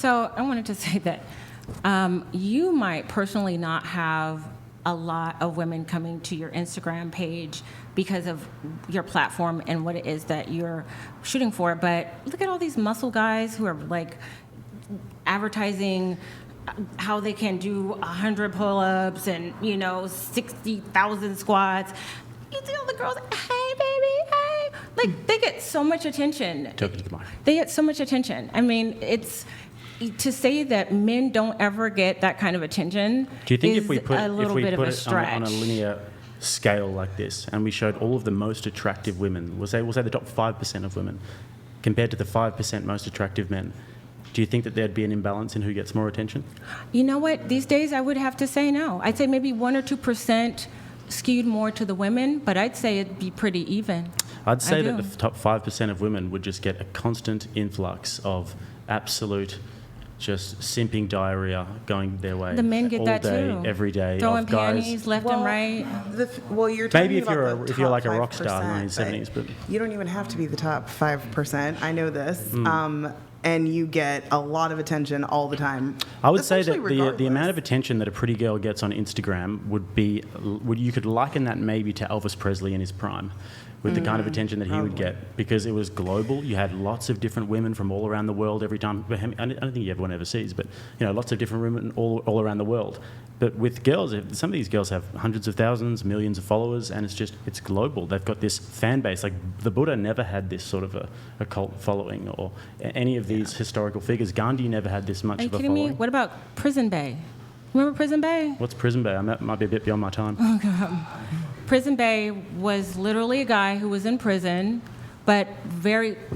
So I wanted to say that you might personally not have a lot of women coming to your Instagram page because of your platform and what it is that you're shooting for. But look at all these muscle guys who are like advertising how they can do 100 pull-ups and 60,000 squats. You see all the girls, hey baby, hey, like they get so much attention. Talking to the mic. They get so much attention. I mean, it's to say that men don't ever get that kind of attention. Do you think is if we put a little bit it of a on stretch. a linear scale like this, and we showed all of the most attractive women, we'll say the top 5% of women, compared to the 5% most attractive men, do you think that there'd be an imbalance in who gets more attention? You know what? These days, I would have to say no. I'd say maybe 1 or 2% skewed more to the women, but I'd say it'd be pretty even. I'd say I that do. the top 5% of women would just get a constant influx of absolute just simping diarrhea going their way. The men get all that day, too. every day. Throwing of guys. panties left and right. You're talking Maybe if about you're the if you're top like a rock star in the 5%, 1970s, but you don't even have to be the top 5%. I know this. Mm. And you get a lot of attention all the time. I would say that Essentially the amount regardless. of attention that a pretty girl gets on Instagram you could liken that maybe to Elvis Presley in his prime, with the kind of attention that he would get, because it was global. You had lots of different women from all around the world every time. I don't think you ever went overseas, but lots of different women all around the world. But with girls, some of these girls have hundreds of thousands, millions of followers, and it's global. They've got this fan base. Like the Buddha never had this sort of a cult following, or any of these historical figures. Gandhi never had this much Are you of a kidding following. me? What about Prison Bay? Remember Prison Bay? What's Prison Bay? That might be a bit beyond my time. Prison Bay was literally a guy who was in prison, but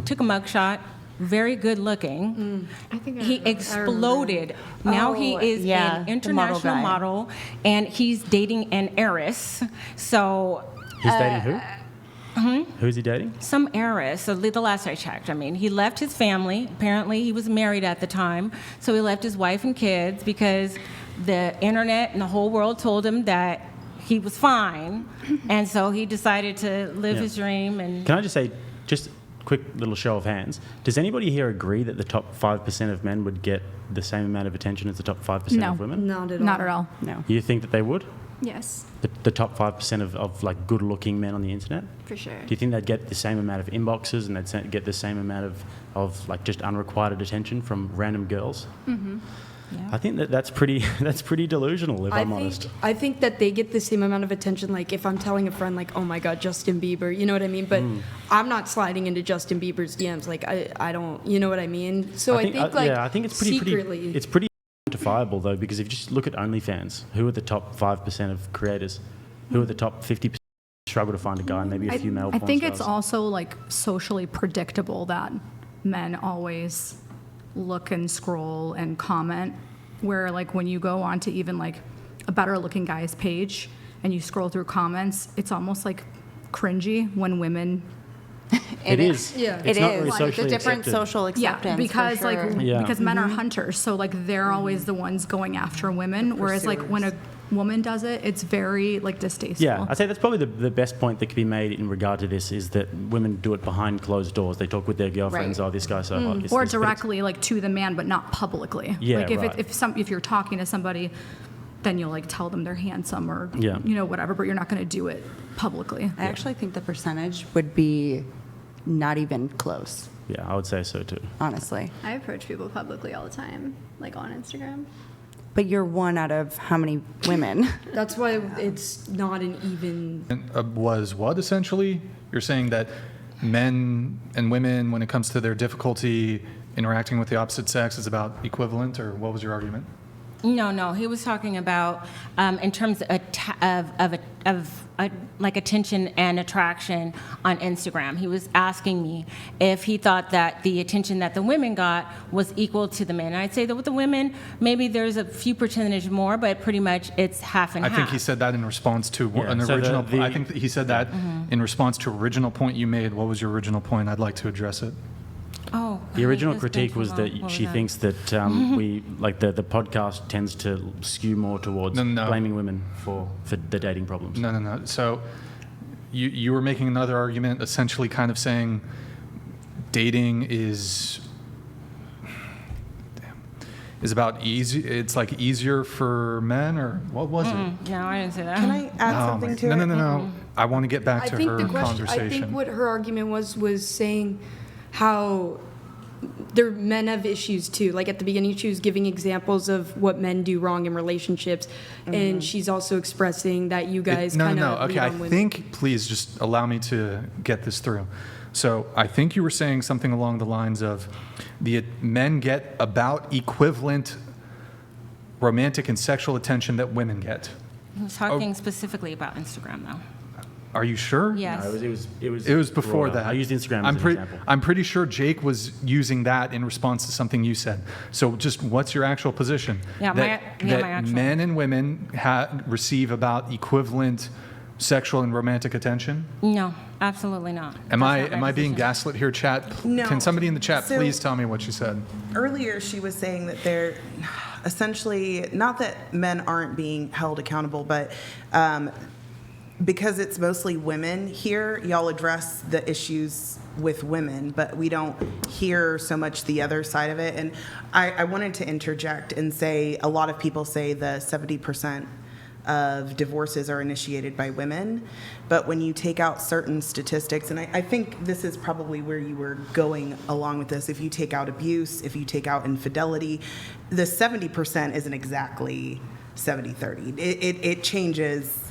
took a mugshot, very good looking. I think He exploded. Now he is yeah, an the international model guy. model, and he's dating an heiress. So He's dating who? Who's he dating? some heiress. So the last I checked, I mean, he left his family. Apparently, he was married at the time, so he left his wife and kids because the internet and the whole world told him that he was fine, and so he decided to live Yeah. his dream. And Can I just say, just quick little show of hands, does anybody here agree that the top 5% of men would get the same amount of attention as the top 5% No. of women? Not at all. Not at all. No. You think that they would? Yes, The top 5% of like good-looking men on the internet? for sure. Do you think they'd get the same amount of inboxes and they'd get the same amount of like just unrequited attention from random girls? Mm-hmm. Yeah. I think that's pretty delusional, if I'm honest. I think that they get the same amount of attention, like if I'm telling a friend, like, oh my God, Justin Bieber, you know what I mean? But I'm not sliding into Justin Bieber's DMs. Like, I don't, you know what I mean? So I think like, I think it's pretty secretly. it's pretty quantifiable though, because if you just look at OnlyFans, who are the top 5% of creators? Who are the top 50%? Struggle to find a guy, maybe a few male I porn think it's stars. also like socially predictable that men always look and scroll and comment, where like when you go onto even like a better looking guy's page and you scroll through comments, it's almost like cringy when women It is. Yeah. It's it not is. really It's socially a accepted. different social acceptance. because, for sure. Yeah. Because men are hunters, so like they're always the ones going after women, whereas like when a woman does it, it's very like distasteful. Yeah, I'd say that's probably the best point that could be made in regard to this, is that women do it behind closed doors. They talk with their girlfriends, Right. oh, this guy's so hot. this- Or this- but it's- directly like to the man, but not publicly. Yeah, like if right. if you're talking to somebody, then you'll like tell them they're handsome or Yeah. whatever, but you're not going to do it publicly. I actually think the percentage would be not even close, Yeah, I would say so too. honestly. I approach people publicly all the time, like on Instagram. But you're one out of how many women? That's why it's not an even. Was what, essentially? You're saying that men and women, when it comes to their difficulty interacting with the opposite sex, is about equivalent, or what was your argument? No, he was talking about in terms of like attention and attraction on Instagram. He was asking me if he thought that the attention that the women got was equal to the men. And I'd say that with the women, maybe there's a few percentage more, but pretty much it's half and I half. think he said that in response to Yeah, an so original. the- I think that he said that in response to original point you made. What was your original point? I'd like to address it. Oh, The original it's been critique too was long. that What was she that? thinks that we like the podcast tends to skew more towards No. blaming women for the dating problems. No. So you were making another argument, essentially kind of saying dating is. Damn. is about easy. It's like easier for men, or what was it? No, I didn't say that. Can I add something to no, it? no. I want to get back I to think her the question. conversation. I think what her argument was saying how men have issues too. Like at the beginning, she was giving examples of what men do wrong in relationships, and she's also expressing that you guys kind of Okay, I think, please just allow me to get this through. So I think you were saying something along the lines of the men get about equivalent romantic and sexual attention that women get. I was talking specifically about Instagram, though. Are you sure? Yes. No, It was before broader. that. I used Instagram as an example. I'm pretty sure Jake was using that in response to something you said. So just what's your actual position? Yeah, that my actual- men and women receive about equivalent sexual and romantic attention? No, absolutely not. Am That's not my I being position. gaslit here, chat? No. Can somebody in the chat So- please tell me what she said? Earlier, she was saying that they're essentially, not that men aren't being held accountable, but because it's mostly women here, y'all address the issues with women, but we don't hear so much the other side of it. And I wanted to interject and say a lot of people say the 70% of divorces are initiated by women, but when you take out certain statistics, and I think this is probably where you were going along with this, if you take out abuse, if you take out infidelity, the 70% isn't exactly 70-30. It changes.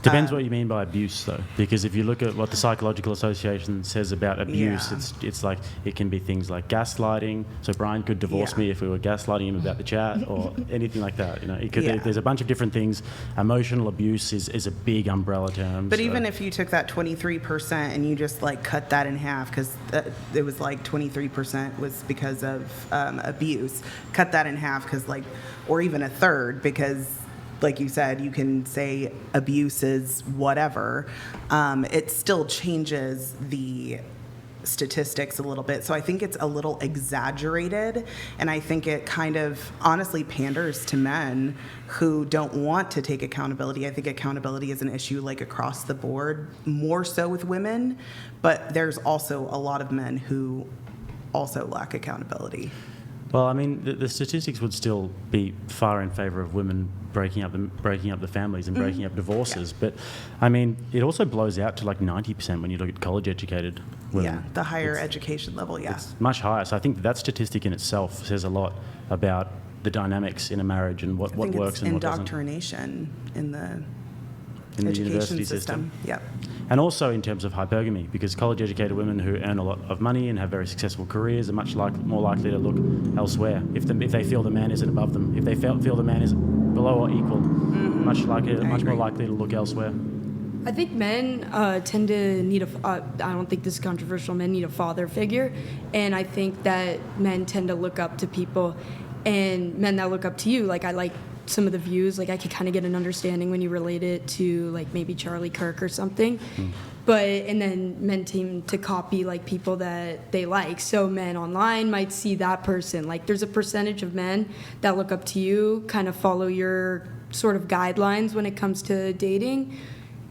Depends what you mean by abuse, though, because if you look at what the Psychological Association says about abuse, Yeah. it's like it can be things like gaslighting. So Brian could divorce Yeah. me if we were gaslighting him about the chat or anything like that. You know, it could, Yeah. there's a bunch of different things. Emotional abuse is a big umbrella term. But so- even if you took that 23% and you just like cut that in half, because it was like 23% was because of abuse, cut that in half because like, or even a third, because like you said, you can say abuse is whatever. It still changes the statistics a little bit. So I think it's a little exaggerated, and I think it kind of honestly panders to men who don't want to take accountability. I think accountability is an issue like across the board, more so with women, but there's also a lot of men who also lack accountability. Well, I mean, the statistics would still be far in favour of women breaking up the families and breaking up divorces. But, I mean, it also blows out to like 90% when you look at college-educated women. Yeah, the higher It's- education level, yeah. It's much higher. So I think that statistic in itself says a lot about the dynamics in a marriage and what I think works it's and what doesn't indoctrination in the in the education university system. Yep. And also in terms of hypergamy, because college-educated women who earn a lot of money and have very successful careers are much more likely to look elsewhere if they feel the man isn't above them. If they feel the man is below or equal, much more agree. likely to look elsewhere. I think men tend to need I don't think this is controversial, men need a father figure. And I think that men tend to look up to people, and men that look up to you, like I like some of the views, like I could kind of get an understanding when you relate it to like maybe Charlie Kirk or something. But, and then men tend to copy like people that they like. So men online might see that person. Like there's a percentage of men that look up to you, kind of follow your sort of guidelines when it comes to dating.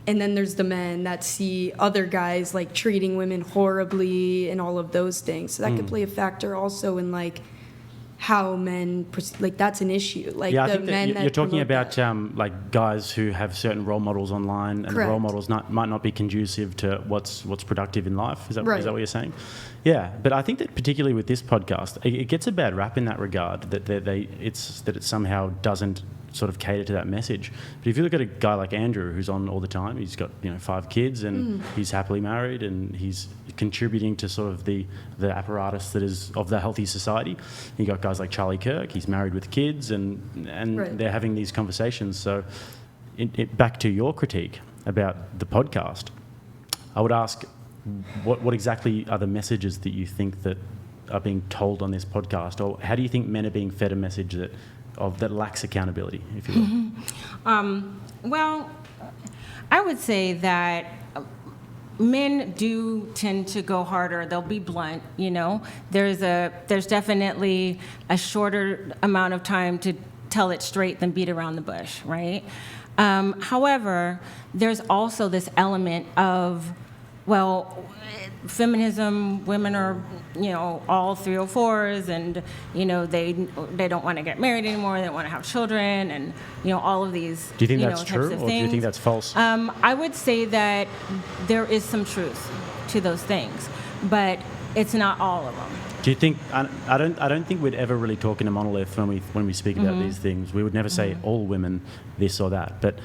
And then there's the men that see other guys like treating women horribly and all of those things. So that could play a factor also in like how men, like that's an issue. Like Yeah, I the think that men you're talking promote about that. like guys who have certain role models online, and the role Correct. models might not be conducive to what's productive in life. Is that Right. what you're saying? Yeah, but I think that particularly with this podcast, it gets a bad rap in that regard. That it somehow doesn't sort of cater to that message. But if you look at a guy like Andrew, who's on all the time, he's got 5 kids and he's happily married and he's contributing to sort of the apparatus that is of the healthy society. You got guys like Charlie Kirk, he's married with kids and Right. they're having these conversations. So back to your critique about the podcast, I would ask what exactly are the messages that you think that are being told on this podcast, or how do you think men are being fed a message that lacks accountability, if you will? Well, I would say that men do tend to go harder. They'll be blunt, There's definitely a shorter amount of time to tell it straight than beat around the bush, right? However, there's also this element of well, feminism, women are, all 304s, and, they don't want to get married anymore, they don't want to have children, and, all of these, Do you think that's types true, of or do you things. think that's false? I would say that there is some truth to those things, but it's not all of them. Do you think? I don't think we'd ever really talk in a monolith when we speak about these things. We would never say all women this or that. But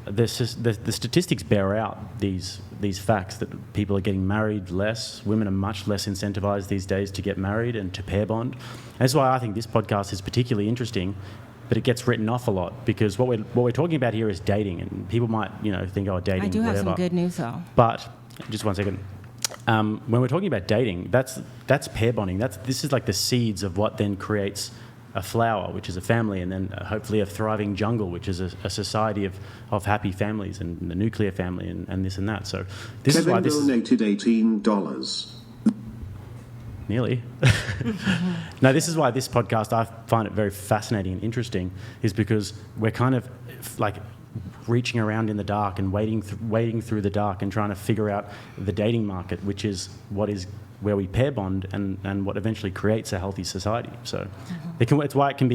the statistics bear out these facts that people are getting married less. Women are much less incentivized these days to get married and to pair bond. That's why I think this podcast is particularly interesting. But it gets written off a lot because what we're talking about here is dating, and people might think, oh, dating. I do have whatever. some good news though. But just 1 second. When we're talking about dating, that's pair bonding. This is like the seeds of what then creates a flower, which is a family, and then hopefully a thriving jungle, which is a society of happy families, and the nuclear family, and this and that. So this is why Kevin this donated $18. nearly. No, this is why this podcast, I find it very fascinating and interesting, is because we're kind of like reaching around in the dark and wading through the dark and trying to figure out the dating market, which is where we pair bond and what eventually creates a healthy society. So it's why it can be